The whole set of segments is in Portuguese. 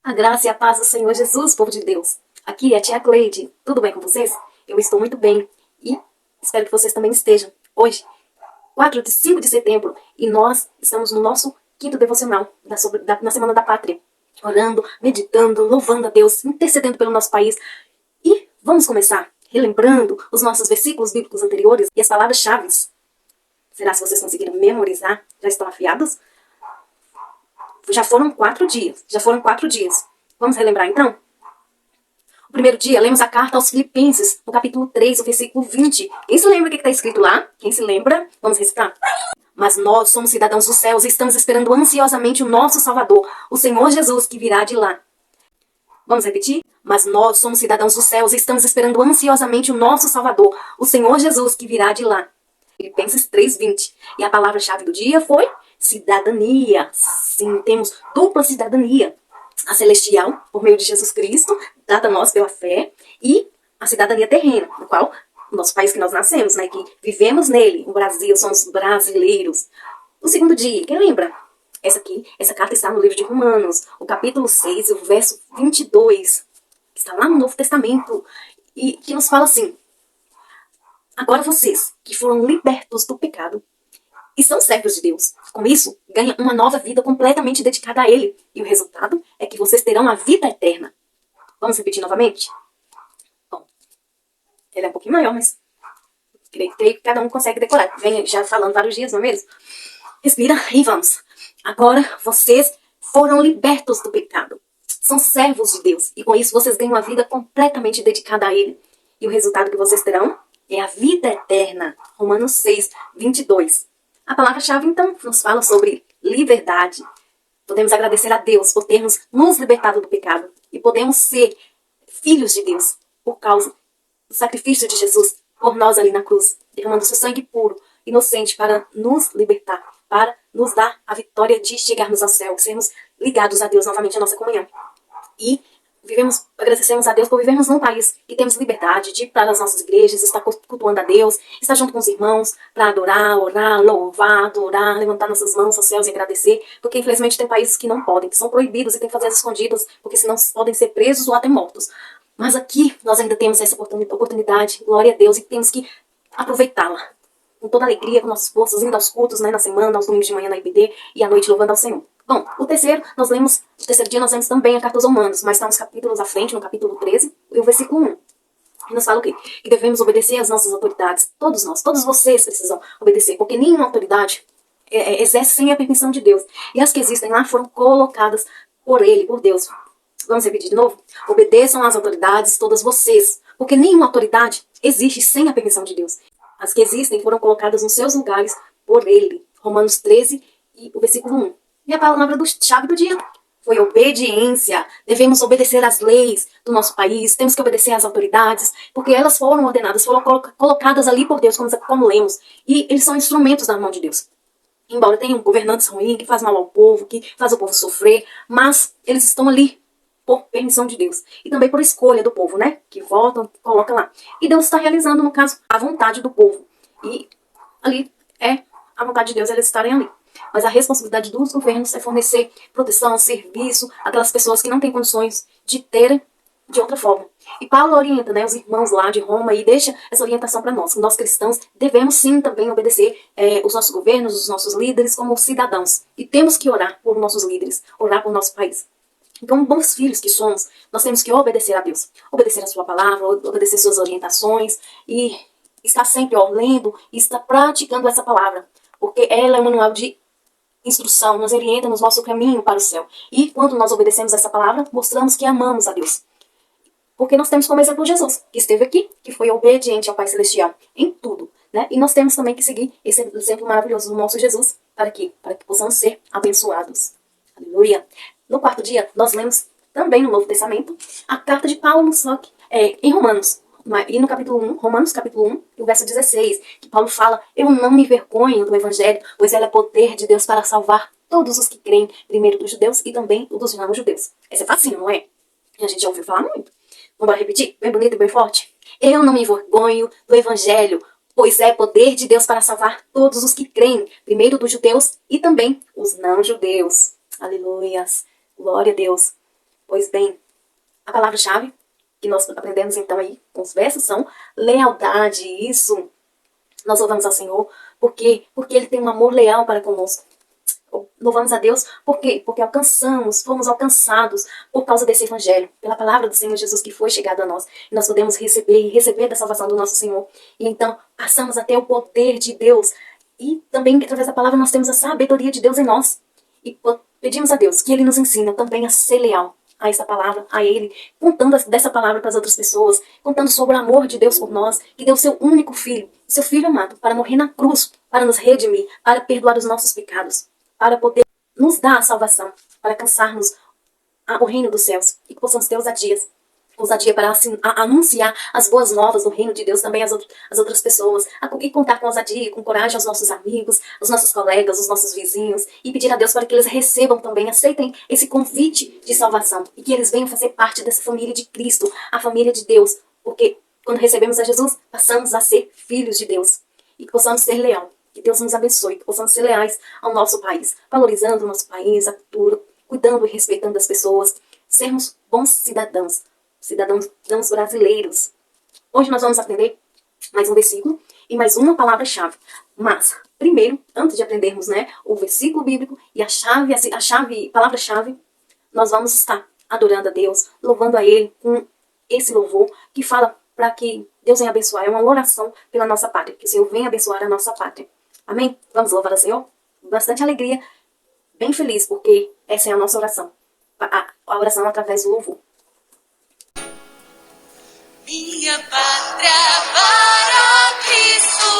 A graça e a paz do Senhor Jesus, povo de Deus. Aqui é a tia Cleide. Tudo bem com vocês? Eu estou muito bem e espero que vocês também estejam. Hoje, 5 de setembro, e nós estamos no nosso quinto devocional na Semana da Pátria. Orando, meditando, louvando a Deus, intercedendo pelo nosso país. E vamos começar relembrando os nossos versículos bíblicos anteriores e as palavras-chave. Será se vocês conseguiram memorizar? Já estão afiados? Já foram 4 dias. Vamos relembrar então? O primeiro dia, lemos a carta aos Filipenses, no capítulo 3, o versículo 20. Quem se lembra o que está escrito lá? Quem se lembra? Vamos recitar. Mas nós somos cidadãos dos céus e estamos esperando ansiosamente o nosso Salvador, o Senhor Jesus, que virá de lá. Vamos repetir? Mas nós somos cidadãos dos céus e estamos esperando ansiosamente o nosso Salvador, o Senhor Jesus, que virá de lá. Filipenses 3:20. E a palavra-chave do dia foi cidadania. Sim, temos dupla cidadania. A celestial, por meio de Jesus Cristo, dada a nós pela fé, e a cidadania terrena, no qual o nosso país que nós nascemos, né, que vivemos nele, o Brasil, somos brasileiros. O segundo dia, quem lembra? Essa carta está no livro de Romanos, o capítulo 6, o verso 22, que está lá no Novo Testamento, e que nos fala assim: agora vocês, que foram libertos do pecado, e são servos de Deus, com isso, ganham uma nova vida completamente dedicada a Ele. E o resultado é que vocês terão a vida eterna. Vamos repetir novamente? Bom, ele é um pouquinho maior, mas creio que cada um consegue decorar. Vem já falando vários dias, não é mesmo? Respira e vamos. Agora vocês foram libertos do pecado. São servos de Deus. E com isso vocês ganham uma vida completamente dedicada a Ele. E o resultado que vocês terão é a vida eterna. Romanos 6:22. A palavra-chave, então, nos fala sobre liberdade. Podemos agradecer a Deus por termos nos libertado do pecado. E podemos ser filhos de Deus por causa do sacrifício de Jesus por nós ali na cruz, derramando seu sangue puro, inocente, para nos libertar, para nos dar a vitória de chegarmos ao céu, sermos ligados a Deus novamente, a nossa comunhão. E agradecemos a Deus por vivermos num país que temos liberdade de ir para as nossas igrejas, estar cultuando a Deus, estar junto com os irmãos para adorar, orar, louvar, adorar, levantar nossas mãos aos céus e agradecer, porque infelizmente tem países que não podem, que são proibidos e tem que fazer as escondidas, porque senão podem ser presos ou até mortos. Mas aqui nós ainda temos essa oportunidade, glória a Deus, e temos que aproveitá-la com toda alegria, com nossas forças, indo aos cultos, né, na semana, aos domingos de manhã na IBD e à noite louvando ao Senhor. Bom, o terceiro dia nós lemos também a carta aos Romanos, mas está uns capítulos à frente, no capítulo 13, e o versículo 1. E nos fala o quê? Que devemos obedecer às nossas autoridades. Todos nós, todos vocês precisam obedecer, porque nenhuma autoridade exerce sem a permissão de Deus. E as que existem lá foram colocadas por Ele, por Deus. Vamos repetir de novo? Obedeçam às autoridades, todas vocês, porque nenhuma autoridade existe sem a permissão de Deus. As que existem foram colocadas nos seus lugares por Ele. Romanos 13 e o versículo 1. E a palavra-chave do dia foi obediência. Devemos obedecer às leis do nosso país, temos que obedecer às autoridades, porque elas foram ordenadas, foram colocadas ali por Deus, como lemos. E eles são instrumentos na mão de Deus. Embora tenham governantes ruins, que fazem mal ao povo, que fazem o povo sofrer, mas eles estão ali por permissão de Deus. E também por escolha do povo, né? Que votam, coloca lá. E Deus está realizando, no caso, a vontade do povo. E ali é a vontade de Deus, eles estarem ali. Mas a responsabilidade dos governos é fornecer proteção, serviço àquelas pessoas que não têm condições de terem de outra forma. E Paulo orienta, né, os irmãos lá de Roma e deixa essa orientação para nós. Nós cristãos devemos sim também obedecer os nossos governos, os nossos líderes como cidadãos. E temos que orar por nossos líderes, orar por nosso país. Então, bons filhos que somos, nós temos que obedecer a Deus. Obedecer a sua palavra, obedecer suas orientações e estar sempre lendo e estar praticando essa palavra. Porque ela é um manual de instrução, nos orienta, nos mostra o caminho para o céu. E quando nós obedecemos essa palavra, mostramos que amamos a Deus. Porque nós temos como exemplo Jesus, que esteve aqui, que foi obediente ao Pai Celestial em tudo, né? E nós temos também que seguir esse exemplo maravilhoso do nosso Jesus, para que possamos ser abençoados. Aleluia! No quarto dia, nós lemos também no Novo Testamento a carta de Paulo, só que em Romanos. E no capítulo 1, Romanos capítulo 1, e o verso 16, que Paulo fala: eu não me envergonho do Evangelho, pois ele é poder de Deus para salvar todos os que creem, primeiro dos judeus e também dos não judeus. Essa é facinho, não é? E a gente já ouviu falar muito. Vamos repetir? Bem bonito e bem forte? Eu não me envergonho do Evangelho, pois é poder de Deus para salvar todos os que creem, primeiro dos judeus e também os não judeus. Aleluias. Glória a Deus. Pois bem, a palavra-chave que nós aprendemos então aí com os versos são lealdade. Isso, nós louvamos ao Senhor. Por quê? Porque Ele tem um amor leal para conosco. Louvamos a Deus, por quê? Porque fomos alcançados por causa desse evangelho, pela palavra do Senhor Jesus que foi chegada a nós. E nós podemos receber da salvação do nosso Senhor. E então passamos a ter o poder de Deus. E também, através da palavra, nós temos a sabedoria de Deus em nós. E pedimos a Deus que Ele nos ensina também a ser leal a essa palavra, a Ele, contando dessa palavra para as outras pessoas, contando sobre o amor de Deus por nós, que deu seu único filho, seu filho amado, para morrer na cruz, para nos redimir, para perdoar os nossos pecados, para poder nos dar a salvação, para alcançarmos o reino dos céus e que possamos ter ousadia para anunciar as boas novas do reino de Deus também às outras pessoas, e contar com ousadia, com coragem aos nossos amigos, aos nossos colegas, aos nossos vizinhos, e pedir a Deus para que eles recebam também, aceitem esse convite de salvação, e que eles venham fazer parte dessa família de Cristo, a família de Deus, porque quando recebemos a Jesus, passamos a ser filhos de Deus, e que possamos ser leais. Que Deus nos abençoe, que possamos ser leais ao nosso país, valorizando o nosso país, a cultura, cuidando e respeitando as pessoas, sermos bons cidadãos brasileiros. Hoje nós vamos aprender mais um versículo e mais uma palavra-chave. Mas, primeiro, antes de aprendermos, o versículo bíblico e a palavra-chave, nós vamos estar adorando a Deus, louvando a Ele com esse louvor que fala para que Deus venha abençoar. É uma oração pela nossa pátria, que o Senhor venha abençoar a nossa pátria. Amém? Vamos louvar ao Senhor? Bastante alegria, bem feliz, porque essa é a nossa oração. A oração através do louvor. Minha pátria para Cristo,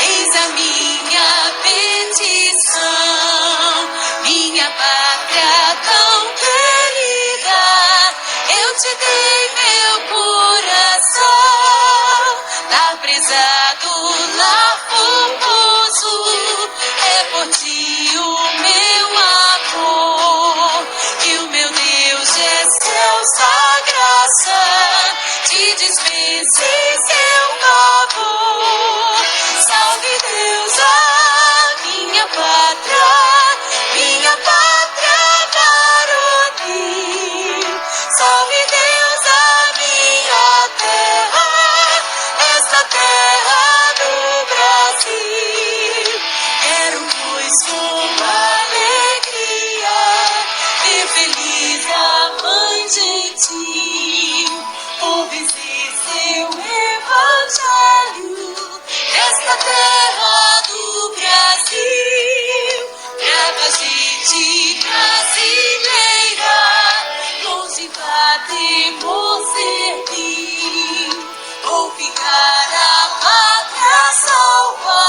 eis a minha petição. Minha pátria tão querida, eu te dei meu coração. Lá prezado, lá formoso, é por ti o meu amor. Que o meu Deus excelsa graça te dispense seu favor. Salve Deus a minha pátria para ti. Salve Deus a minha terra, esta terra do Brasil. Quero, pois, com alegria ver feliz a mãe gentil, obedecer seu evangelho nesta terra do Brasil. Pra gente brasileira, longe batemos servir, ou ficar a pátria salva,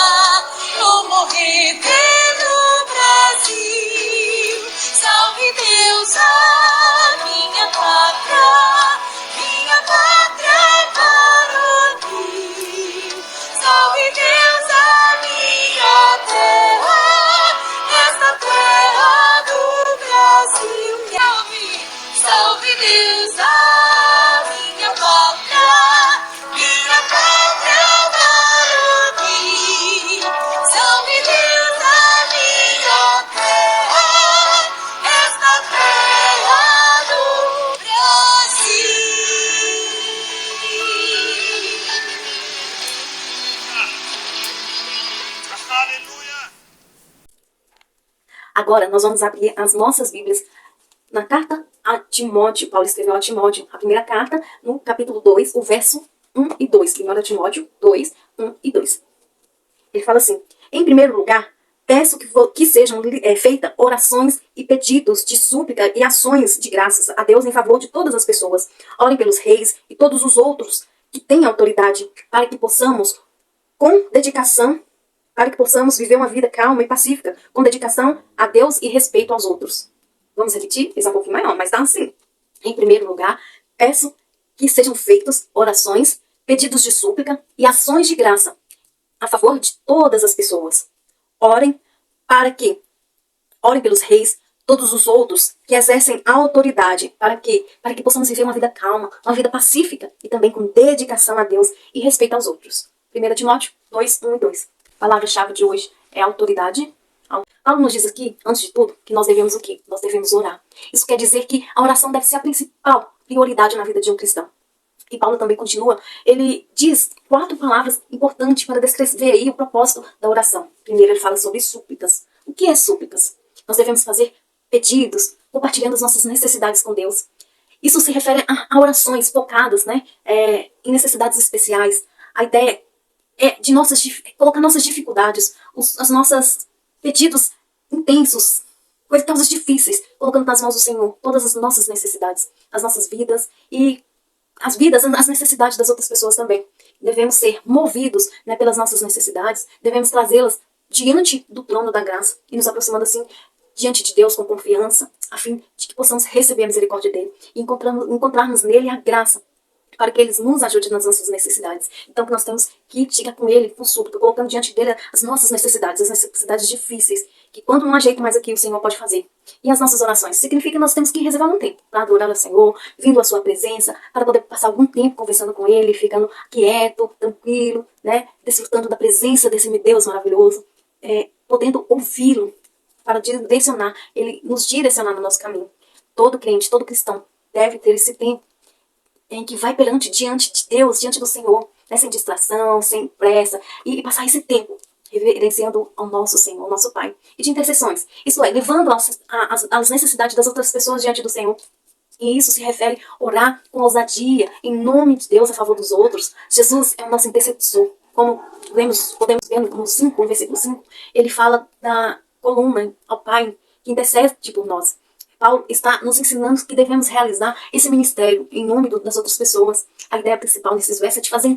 ou morrer pelo Brasil. Salve Deus a minha pátria para ti. Salve Deus a minha terra, esta terra do Brasil. Salve Deus a minha pátria para ti. Salve Deus a minha terra, esta terra do Brasil. Aleluia! Agora nós vamos abrir as nossas Bíblias na carta a Timóteo. Paulo escreveu a Timóteo, a primeira carta, no capítulo 2, o verso 1 e 2. 1 Timóteo 2, 1 e 2. Ele fala assim: em primeiro lugar, peço que sejam feitas orações e pedidos de súplica e ações de graças a Deus em favor de todas as pessoas. Orem pelos reis e todos os outros que têm autoridade, para que possamos, com dedicação, viver uma vida calma e pacífica, com dedicação a Deus e respeito aos outros. Vamos repetir? Isso é um pouquinho maior, mas tá assim. Em primeiro lugar, peço que sejam feitas orações, pedidos de súplica e ações de graça a favor de todas as pessoas. Orem pelos reis, todos os outros que exercem autoridade, para que possamos viver uma vida calma, uma vida pacífica e também com dedicação a Deus e respeito aos outros. 1 Timóteo 2, 1 e 2. A palavra-chave de hoje é autoridade, Paulo nos diz aqui, antes de tudo, que nós devemos o quê? Nós devemos orar. Isso quer dizer que a oração deve ser a principal prioridade na vida de um cristão. E Paulo também continua, ele diz 4 palavras importantes para descrever aí o propósito da oração. Primeiro ele fala sobre súplicas. O que é súplicas? Nós devemos fazer pedidos, compartilhando as nossas necessidades com Deus. Isso se refere a orações focadas, né, em necessidades especiais. A ideia é de colocar nossas dificuldades, os nossos pedidos intensos, causas difíceis, colocando nas mãos do Senhor todas as nossas necessidades, as nossas vidas e as necessidades das outras pessoas também. Devemos ser movidos, né, pelas nossas necessidades, devemos trazê-las diante do trono da graça e nos aproximando assim diante de Deus com confiança, a fim de que possamos receber a misericórdia dele e encontrarmos nele a graça para que ele nos ajude nas nossas necessidades. Então que nós temos que chegar com ele, com súplica, colocando diante dele as nossas necessidades, as necessidades difíceis, que quando não há jeito mais aqui, o Senhor pode fazer. E as nossas orações significa que nós temos que reservar um tempo para adorar ao Senhor, vindo à sua presença, para poder passar algum tempo conversando com ele, ficando quieto, tranquilo, né, desfrutando da presença desse meu Deus maravilhoso, podendo ouvi-lo, para direcionar, ele nos direcionar no nosso caminho. Todo crente, todo cristão deve ter esse tempo em que vai diante de Deus, diante do Senhor, né, sem distração, sem pressa, e passar esse tempo reverenciando ao nosso Senhor, ao nosso Pai, e de intercessões. Isso é, levando as necessidades das outras pessoas diante do Senhor. E isso se refere a orar com ousadia, em nome de Deus, a favor dos outros. Jesus é o nosso intercessor. Como podemos ver no versículo 5, ele fala da coluna ao Pai, que intercede por nós. Paulo está nos ensinando que devemos realizar esse ministério em nome das outras pessoas. A ideia principal nesses versos é de fazer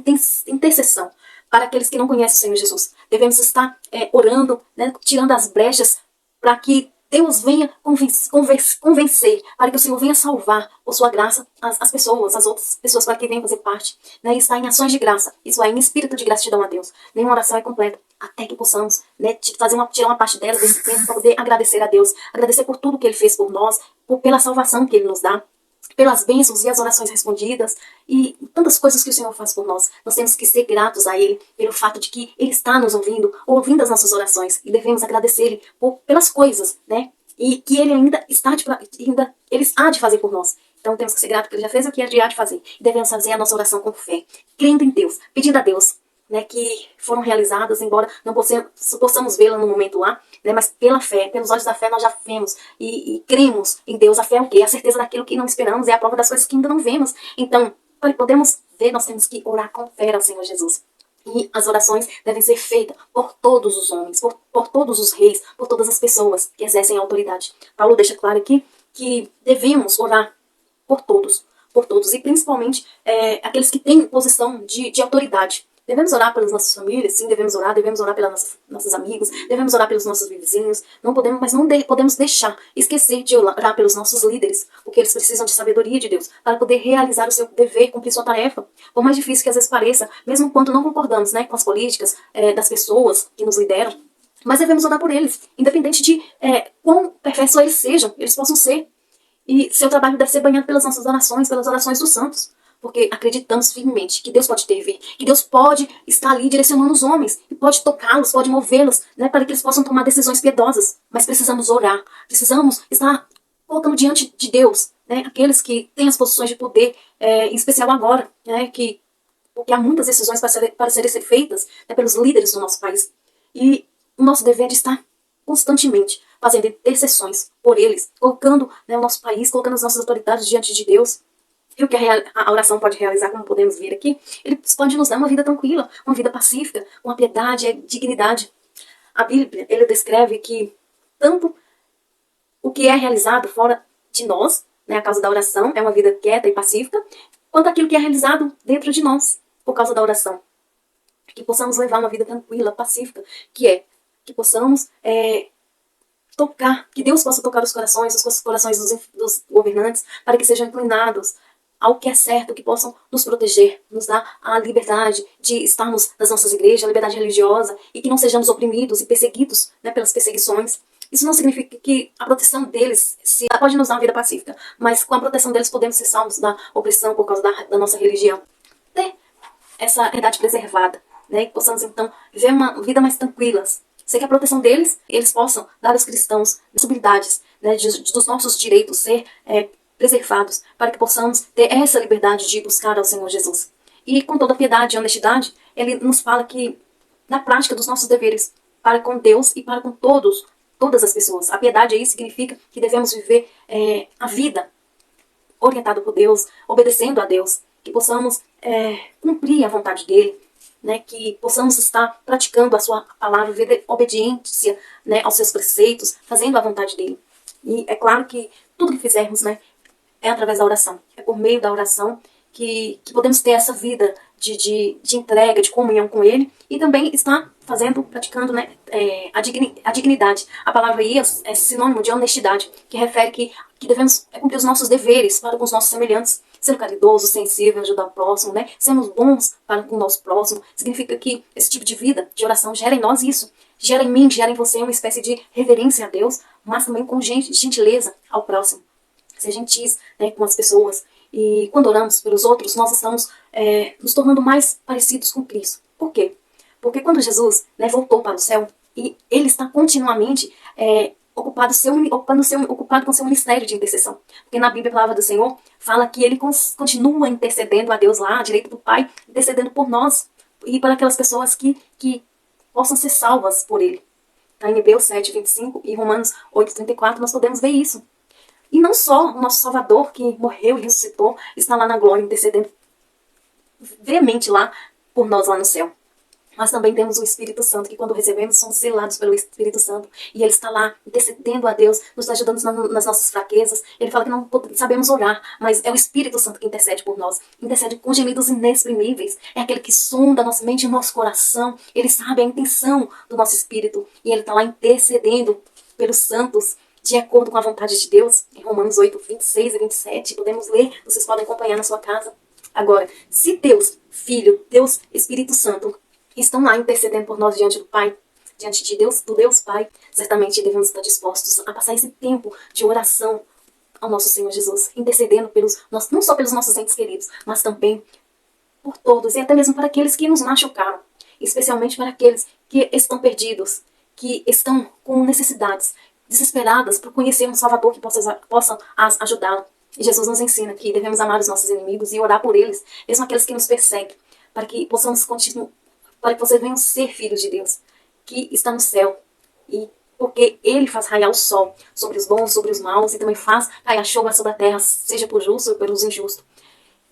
intercessão para aqueles que não conhecem o Senhor Jesus. Devemos estar orando, né, tirando as brechas para que Deus venha convencer, para que o Senhor venha salvar por sua graça as pessoas, as outras pessoas para que venham fazer parte. Né, e está em ações de graça, isso é, em espírito de gratidão a Deus. Nenhuma oração é completa até que possamos, né, tirar uma parte dela desse tempo para poder agradecer a Deus, agradecer por tudo que Ele fez por nós, pela salvação que Ele nos dá, pelas bênçãos e as orações respondidas e tantas coisas que o Senhor faz por nós. Nós temos que ser gratos a Ele pelo fato de que Ele está nos ouvindo as nossas orações, e devemos agradecer Ele pelas coisas, né? E que Ele ainda Ele há de fazer por nós. Então temos que ser gratos porque Ele já fez o que Ele há de fazer. E devemos fazer a nossa oração com fé, crendo em Deus, pedindo a Deus, né, que foram realizadas, embora não possamos vê-la no momento lá, né, mas pela fé, pelos olhos da fé nós já vemos e cremos em Deus. A fé é o quê? A certeza daquilo que não esperamos, é a prova das coisas que ainda não vemos. Então, para podermos ver, nós temos que orar com fé ao Senhor Jesus. E as orações devem ser feitas por todos os homens, por todos os reis, por todas as pessoas que exercem a autoridade. Paulo deixa claro aqui que devemos orar por todos, e principalmente aqueles que têm posição de autoridade. Devemos orar pelas nossas famílias, sim, devemos orar pelos nossos amigos, devemos orar pelos nossos vizinhos, não podemos deixar, esquecer de orar pelos nossos líderes, porque eles precisam de sabedoria de Deus, para poder realizar o seu dever, cumprir sua tarefa, por mais difícil que às vezes pareça, mesmo quando não concordamos, né, com as políticas das pessoas que nos lideram, mas devemos orar por eles, independente de quão perfeitos eles sejam, eles possam ser, e seu trabalho deve ser banhado pelas nossas orações, pelas orações dos santos. Porque acreditamos firmemente que Deus pode intervir, que Deus pode estar ali direcionando os homens, e pode tocá-los, pode movê-los, né, para que eles possam tomar decisões piedosas. Mas precisamos orar, precisamos estar colocando diante de Deus, né, aqueles que têm as posições de poder, em especial agora, né, porque há muitas decisões para serem feitas, né, pelos líderes do nosso país. E o nosso dever é de estar constantemente fazendo intercessões por eles, colocando, né, o nosso país, colocando as nossas autoridades diante de Deus. E o que a oração pode realizar, como podemos ver aqui, ele pode nos dar uma vida tranquila, uma vida pacífica, uma piedade e dignidade. A Bíblia, ele descreve que tanto o que é realizado fora de nós, né, a causa da oração, é uma vida quieta e pacífica, quanto aquilo que é realizado dentro de nós, por causa da oração. Que possamos levar uma vida tranquila, pacífica, que possamos tocar, que Deus possa tocar os corações dos governantes, para que sejam inclinados ao que é certo, que possam nos proteger, nos dar a liberdade de estarmos nas nossas igrejas, a liberdade religiosa, e que não sejamos oprimidos e perseguidos, né, pelas perseguições. Isso não significa que a proteção deles pode nos dar uma vida pacífica, mas com a proteção deles podemos ser salvos da opressão por causa da nossa religião. Ter essa verdade preservada, né, que possamos então viver uma vida mais tranquila, Sei que a proteção deles, eles possam dar aos cristãos possibilidades, né, dos nossos direitos ser preservados, para que possamos ter essa liberdade de buscar ao Senhor Jesus. E com toda piedade e honestidade, ele nos fala que na prática dos nossos deveres para com Deus e para com todas as pessoas. A piedade aí significa que devemos viver a vida orientada por Deus, obedecendo a Deus, que possamos cumprir a vontade dele, né, que possamos estar praticando a sua palavra, viver obediência, né, aos seus preceitos, fazendo a vontade dele. E é claro que tudo que fizermos, né, é através da oração. É por meio da oração que podemos ter essa vida de entrega, de comunhão com ele, e também estar praticando, né, a dignidade. A palavra aí é sinônimo de honestidade, que refere que devemos cumprir os nossos deveres para com os nossos semelhantes, sendo caridoso, sensível, ajudar o próximo, né, sermos bons para com o nosso próximo. Significa que esse tipo de vida, de oração, gera em nós isso, gera em mim, gera em você uma espécie de reverência a Deus, mas também com gentileza ao próximo. Ser gentis, né, com as pessoas. E quando oramos pelos outros, nós estamos nos tornando mais parecidos com Cristo. Por quê? Porque quando Jesus, né, voltou para o céu, e ele está continuamente ocupado com seu ministério de intercessão. Porque na Bíblia, a palavra do Senhor fala que ele continua intercedendo a Deus lá, à direita do Pai, intercedendo por nós e para aquelas pessoas que possam ser salvas por ele. Tá? Em Hebreus 7:25 e Romanos 8:34 nós podemos ver isso. E não só o nosso Salvador, que morreu e ressuscitou, está lá na glória, intercedendo veemente lá por nós lá no céu. Mas também temos o Espírito Santo, que quando recebemos somos selados pelo Espírito Santo. E ele está lá intercedendo a Deus, nos ajudando nas nossas fraquezas. Ele fala que não sabemos orar, mas é o Espírito Santo que intercede por nós. Intercede com gemidos inexprimíveis. É aquele que sonda a nossa mente e o nosso coração. Ele sabe a intenção do nosso espírito. E ele está lá intercedendo pelos santos, de acordo com a vontade de Deus. Em Romanos 8:26 e 27, podemos ler, vocês podem acompanhar na sua casa. Agora, se Deus, Filho, Deus, Espírito Santo, estão lá intercedendo por nós diante do Pai, diante de Deus, do Deus Pai, certamente devemos estar dispostos a passar esse tempo de oração ao nosso Senhor Jesus, intercedendo não só pelos nossos entes queridos, mas também por todos, e até mesmo para aqueles que nos machucaram, especialmente para aqueles que estão perdidos, que estão com necessidades, desesperadas por conhecer um Salvador que possa ajudá-lo. E Jesus nos ensina que devemos amar os nossos inimigos e orar por eles, mesmo aqueles que nos perseguem, para que possamos continuar, para que vocês venham ser filhos de Deus, que está no céu. E porque ele faz raiar o sol sobre os bons, sobre os maus, e também faz cair chuva sobre a terra, seja por justo ou pelos injustos.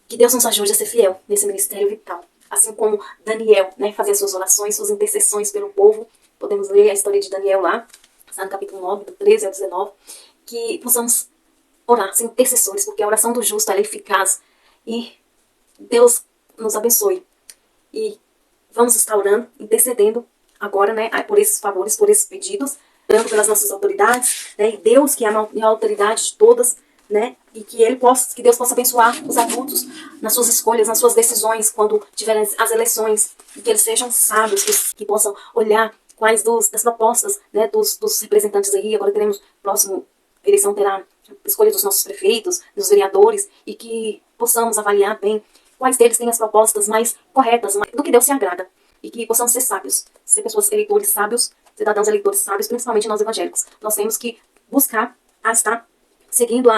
Que Deus nos ajude a ser fiel nesse ministério vital. Assim como Daniel, né, fazia suas orações, suas intercessões pelo povo. Podemos ler a história de Daniel lá, está no capítulo 9, do 13 ao 19. Que possamos orar, ser intercessores, porque a oração do justo é eficaz. E Deus nos abençoe. E vamos estar orando, intercedendo agora, né, por esses favores, por esses pedidos, orando pelas nossas autoridades, né, e Deus, que é a autoridade de todas, né, e que Deus possa abençoar os adultos nas suas escolhas, nas suas decisões, quando tiverem as eleições, e que eles sejam sábios, que possam olhar quais das propostas, né, dos representantes aí. Agora teremos, próximo eleição terá a escolha dos nossos prefeitos, dos vereadores, e que possamos avaliar bem quais deles têm as propostas mais corretas, do que Deus se agrada. E que possamos ser sábios, ser pessoas, eleitores sábios, cidadãos eleitores sábios, principalmente nós evangélicos. Nós temos que buscar estar seguindo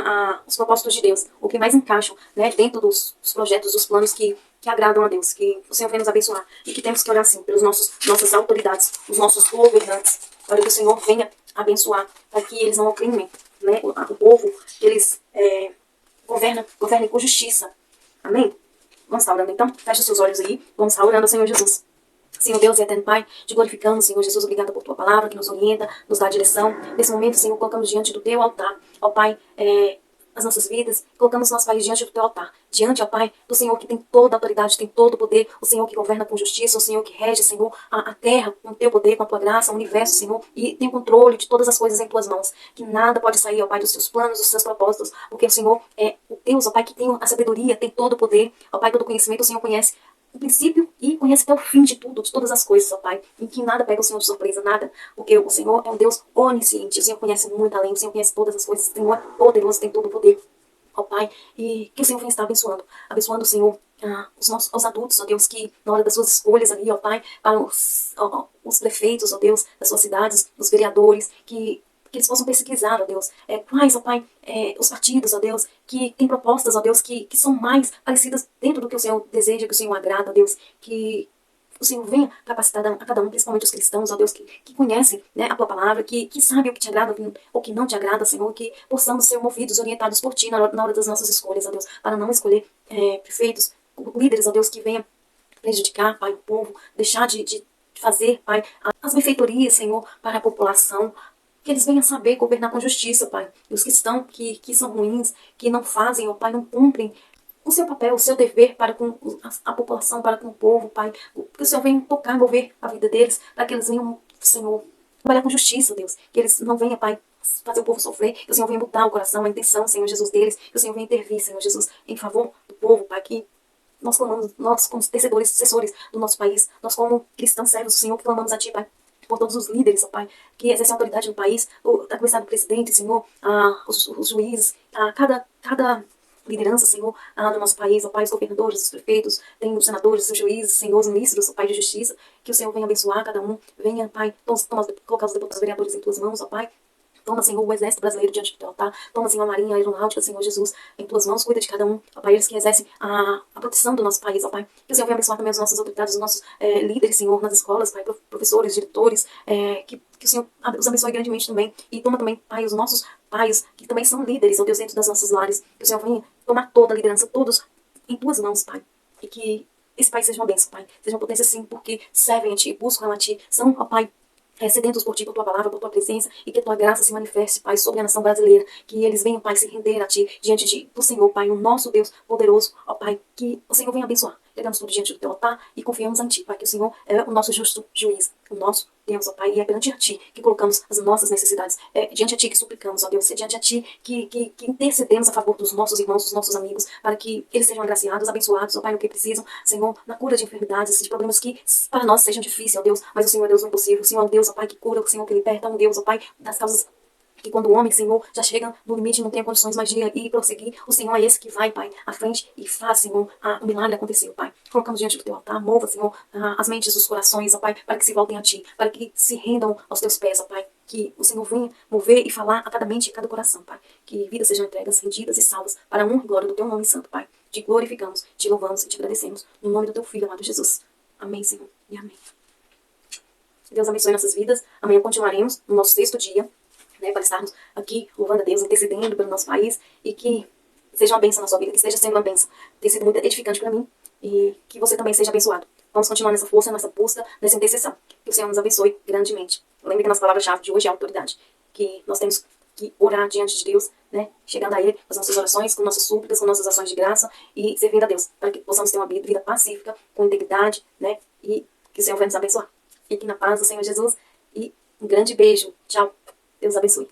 os propósitos de Deus, o que mais encaixam, né, dentro dos projetos, dos planos que agradam a Deus, que o Senhor vem nos abençoar. E que temos que orar, sim, pelas nossas autoridades, os nossos governantes, para que o Senhor venha abençoar, para que eles não oprimem, né, o povo, que eles governem com justiça. Amém? Vamos estar orando então? Feche seus olhos aí. Vamos estar orando ao Senhor Jesus. Senhor Deus e eterno Pai, te glorificamos, Senhor Jesus, obrigada por tua palavra que nos orienta, nos dá direção. Nesse momento, Senhor, colocamos diante do teu altar, ó Pai, as nossas vidas, colocamos nosso país diante do teu altar, diante, ó Pai, do Senhor que tem toda a autoridade, tem todo o poder, o Senhor que governa com justiça, o Senhor que rege, Senhor, a terra com o teu poder, com a tua graça, o universo, Senhor, e tem o controle de todas as coisas em tuas mãos, que nada pode sair, ó Pai, dos teus planos, dos seus propósitos, porque o Senhor é o Deus, ó Pai, que tem a sabedoria, tem todo o poder, ó Pai, todo o conhecimento, o Senhor conhece o princípio e conhece até o fim de tudo, de todas as coisas, ó Pai, em que nada pega o Senhor de surpresa, nada, porque o Senhor é um Deus onisciente, o Senhor conhece muito além, o Senhor conhece todas as coisas, o Senhor é poderoso, tem todo o poder, ó Pai, e que o Senhor venha estar abençoando, o Senhor, os adultos, ó Deus, que na hora das suas escolhas ali, ó Pai, para os prefeitos, ó Deus, das suas cidades, os vereadores, que eles possam pesquisar, ó Deus, quais, ó Pai, os partidos, ó Deus, que têm propostas, ó Deus, que são mais parecidas dentro do que o Senhor deseja, que o Senhor agrada, ó Deus, que o Senhor venha capacitar a cada um, principalmente os cristãos, ó Deus, que conhecem, né, a Tua palavra, que sabem o que te agrada ou que não te agrada, Senhor, que possamos ser movidos, orientados por Ti na hora das nossas escolhas, ó Deus, para não escolher prefeitos, líderes, ó Deus, que venham prejudicar, Pai, o povo, deixar de fazer, Pai, as benfeitorias, Senhor, para a população, que eles venham saber governar com justiça, Pai. E os cristãos que são ruins, que não fazem, ó Pai, não cumprem o seu papel, o seu dever para com a população, para com o povo, Pai. Que o Senhor venha tocar, mover a vida deles, para que eles venham, Senhor, trabalhar com justiça, Deus. Que eles não venham, Pai, fazer o povo sofrer. Que o Senhor venha mudar o coração, a intenção, Senhor Jesus, deles. Que o Senhor venha intervir, Senhor Jesus, em favor do povo, Pai. Que nós clamamos, nós como intercessores, sucessores do nosso país, nós como cristãos servos do Senhor, que clamamos a Ti, Pai, por todos os líderes, ó Pai, que exercem autoridade no país, a começar do presidente, Senhor, os juízes, cada liderança, Senhor, do nosso país, ó Pai, os governadores, os prefeitos, tem os senadores, os juízes, Senhor, os ministros, ó Pai, de justiça, que o Senhor venha abençoar cada um, venha, Pai, colocar os deputados vereadores em Tuas mãos, ó Pai. Toma, Senhor, o exército brasileiro diante do Teu altar. Toma, Senhor, a marinha, a aeronáutica, Senhor Jesus, em Tuas mãos. Cuida de cada um, ó Pai, eles que exercem a proteção do nosso país, ó Pai. Que o Senhor venha abençoar também as nossas autoridades, os nossos líderes, Senhor, nas escolas, Pai, professores, diretores, que o Senhor os abençoe grandemente também. E toma também, Pai, os nossos pais, que também são líderes, ó Deus, dentro das nossas lares. Que o Senhor venha tomar toda a liderança, todos em Tuas mãos, Pai. E que esse país seja uma bênção, Pai. Seja uma potência, sim, porque servem a Ti, buscam a Ti. São, ó Pai, sedentos por Ti, por Tua palavra, por Tua presença, e que a Tua graça se manifeste, Pai, sobre a nação brasileira, que eles venham, Pai, se render a Ti, diante do Senhor, Pai, o nosso Deus poderoso, ó Pai, que o Senhor venha abençoar. Pegamos tudo diante do Teu altar e confiamos em Ti, Pai, que o Senhor é o nosso justo juiz, o nosso Deus, ó Pai, e é perante a Ti que colocamos as nossas necessidades, diante a Ti que suplicamos, ó Deus, é diante a Ti que intercedemos a favor dos nossos irmãos, dos nossos amigos, para que eles sejam agraciados, abençoados, ó Pai, no que precisam, Senhor, na cura de enfermidades, de problemas que para nós sejam difíceis, ó Deus, mas o Senhor é Deus do impossível, o Senhor é o Deus, ó Pai, que cura, o Senhor que liberta, é um Deus, ó Pai, das causas que quando o homem, Senhor, já chega no limite e não tem condições mais de ir e prosseguir, o Senhor é esse que vai, Pai, à frente e faz, Senhor, o milagre acontecer, Pai. Colocamos diante do Teu altar, mova, Senhor, as mentes, os corações, ó Pai, para que se voltem a Ti, para que se rendam aos Teus pés, ó Pai. Que o Senhor venha mover e falar a cada mente e a cada coração, Pai. Que vidas sejam entregas, rendidas e salvas para a honra e glória do Teu nome santo, Pai. Te glorificamos, Te louvamos e Te agradecemos. No nome do Teu Filho, amado Jesus. Amém, Senhor, e amém. Deus abençoe nossas vidas. Amanhã continuaremos no nosso 6º dia, né, para estarmos aqui louvando a Deus, intercedendo pelo nosso país, e que seja uma bênção na sua vida, que esteja sendo uma bênção. Tem sido muito edificante para mim, e que você também seja abençoado. Vamos continuar nessa força, nessa busca, nessa intercessão. Que o Senhor nos abençoe grandemente. Lembre que a nossa palavra-chave de hoje é a autoridade. Que nós temos que orar diante de Deus, né, chegando a Ele, com as nossas orações, com nossas súplicas, com nossas ações de graça, e servindo a Deus, para que possamos ter uma vida pacífica, com integridade, né, e que o Senhor venha nos abençoar. Fique na paz do Senhor Jesus, e um grande beijo. Tchau. Deus abençoe.